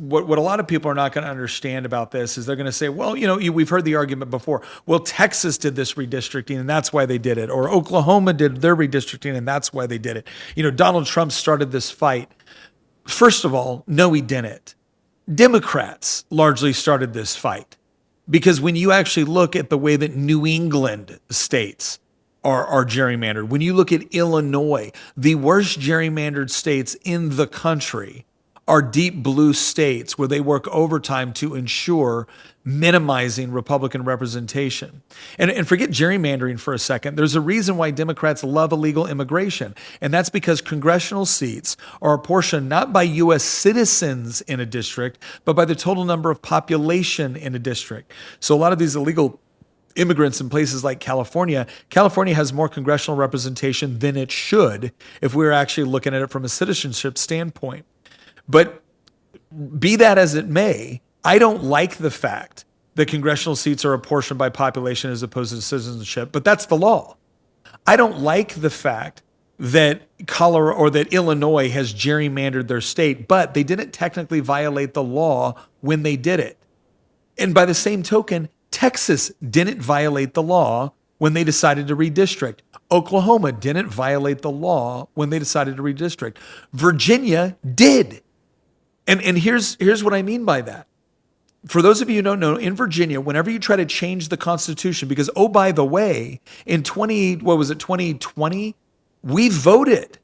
what a lot of people are not going to understand about this is they're going to say, well, we've heard the argument before. Well, Texas did this redistricting and that's why they did it. Or Oklahoma did their redistricting and that's why they did it. Donald Trump started this fight. First of all, no, he didn't. Democrats largely started this fight because when you actually look at the way that New England states are gerrymandered, when you look at Illinois, the worst gerrymandered states in the country are deep blue states where they work overtime to ensure minimizing Republican representation. And forget gerrymandering for a second. There's a reason why Democrats love illegal immigration, and that's because congressional seats are apportioned not by U.S. citizens in a district, but by the total number of population in a district. So a lot of these illegal immigrants in places like California has more congressional representation than it should if we were actually looking at it from a citizenship standpoint. But be that as it may, I don't like the fact that congressional seats are apportioned by population as opposed to citizenship, but that's the law. I don't like the fact that Colorado or that Illinois has gerrymandered their state, but they didn't technically violate the law when they did it. And by the same token, Texas didn't violate the law when they decided to redistrict. Oklahoma didn't violate the law when they decided to redistrict. Virginia did. And here's what I mean by that. For those of you who don't know, in Virginia, whenever you try to change the Constitution, because, oh, by the way, in 2020, we voted.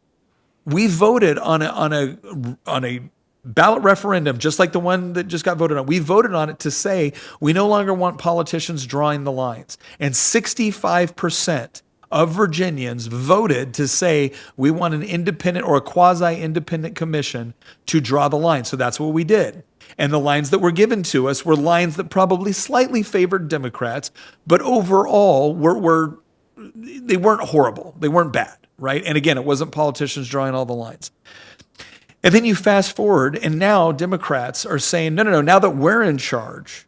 We voted on a ballot referendum, just like the one that just got voted on. We voted on it to say we no longer want politicians drawing the lines. And 65% of Virginians voted to say we want an independent or a quasi-independent commission to draw the line. So that's what we did. And the lines that were given to us were lines that probably slightly favored Democrats, but overall they weren't horrible. They weren't bad, right? And again, it wasn't politicians drawing all the lines. And then you fast forward, and now Democrats are saying, no, now that we're in charge,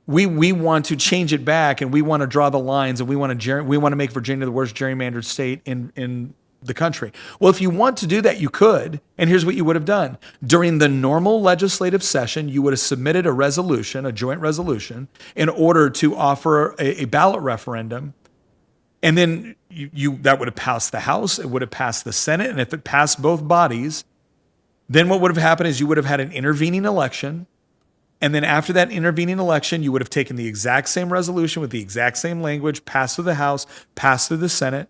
we want to change it back, and we want to draw the lines, and we want to make Virginia the worst gerrymandered state in the country. Well, if you want to do that, you could, and here's what you would have done. During the normal legislative session, you would have submitted a resolution, a joint resolution, in order to offer a ballot referendum, and then that would have passed the House, it would have passed the Senate, and if it passed both bodies, then what would have happened is you would have had an intervening election. And then after that intervening election, you would have taken the exact same resolution with the exact same language, passed through the House, passed through the Senate.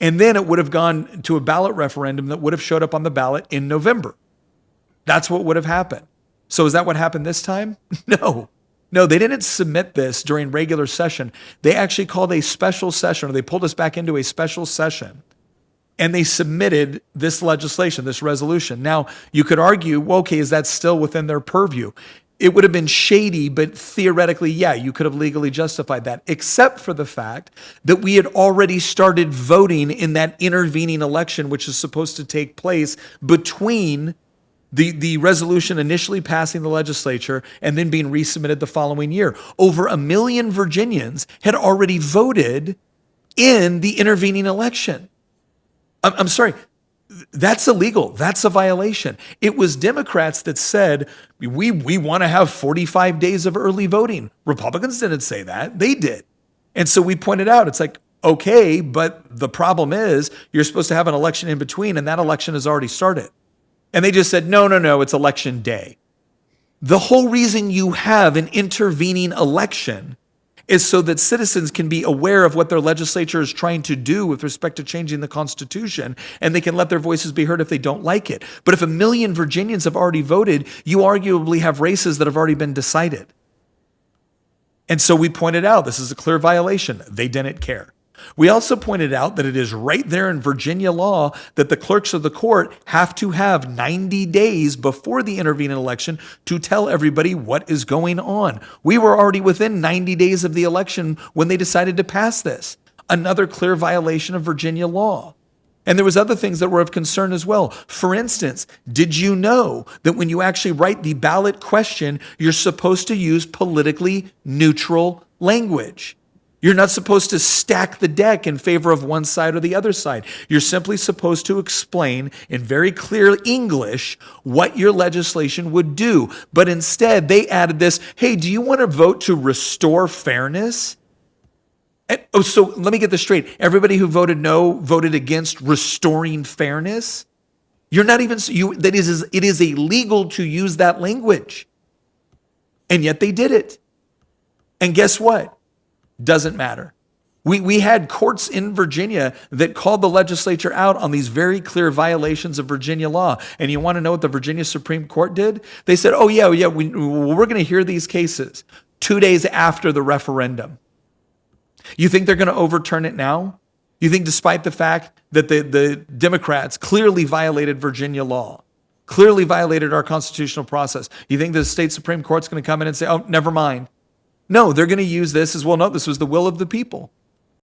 And then it would have gone to a ballot referendum that would have showed up on the ballot in November. That's what would have happened. So is that what happened this time? No, they didn't submit this during regular session. They actually called a special session, or they pulled us back into a special session. And they submitted this legislation, this resolution. Now, you could argue, well, okay, is that still within their purview? It would have been shady, but theoretically, yeah, you could have legally justified that, except for the fact that we had already started voting in that intervening election, which is supposed to take place between the resolution initially passing the legislature and then being resubmitted the following year. Over 1 million Virginians had already voted in the intervening election. I'm sorry, that's illegal. That's a violation. It was Democrats that said, we want to have 45 days of early voting. Republicans didn't say that. They did. And so we pointed out, it's like, okay, but the problem is you're supposed to have an election in between, and that election has already started. And they just said, no, it's election day. The whole reason you have an intervening election is so that citizens can be aware of what their legislature is trying to do with respect to changing the Constitution, and they can let their voices be heard if they don't like it. But if 1 million Virginians have already voted, you arguably have races that have already been decided. And so we pointed out this is a clear violation. They didn't care. We also pointed out that it is right there in Virginia law that the clerks of the court have to have 90 days before the intervening election to tell everybody what is going on. We were already within 90 days of the election when they decided to pass this. Another clear violation of Virginia law. And there was other things that were of concern as well. For instance, did you know that when you actually write the ballot question, you're supposed to use politically neutral language? You're not supposed to stack the deck in favor of one side or the other side. You're simply supposed to explain in very clear English what your legislation would do. But instead, they added this, hey, do you want to vote to restore fairness? So let me get this straight. Everybody who voted no voted against restoring fairness. You're not even, it is illegal to use that language. And yet they did it. And guess what? Doesn't matter. We had courts in Virginia that called the legislature out on these very clear violations of Virginia law. And you want to know what the Virginia Supreme Court did? They said, oh yeah, we're going to hear these cases 2 days after the referendum. You think they're going to overturn it now? You think despite the fact that the Democrats clearly violated Virginia law, clearly violated our constitutional process, you think the state Supreme Court's going to come in and say, oh, never mind? No, they're going to use this as, well, no, this was the will of the people.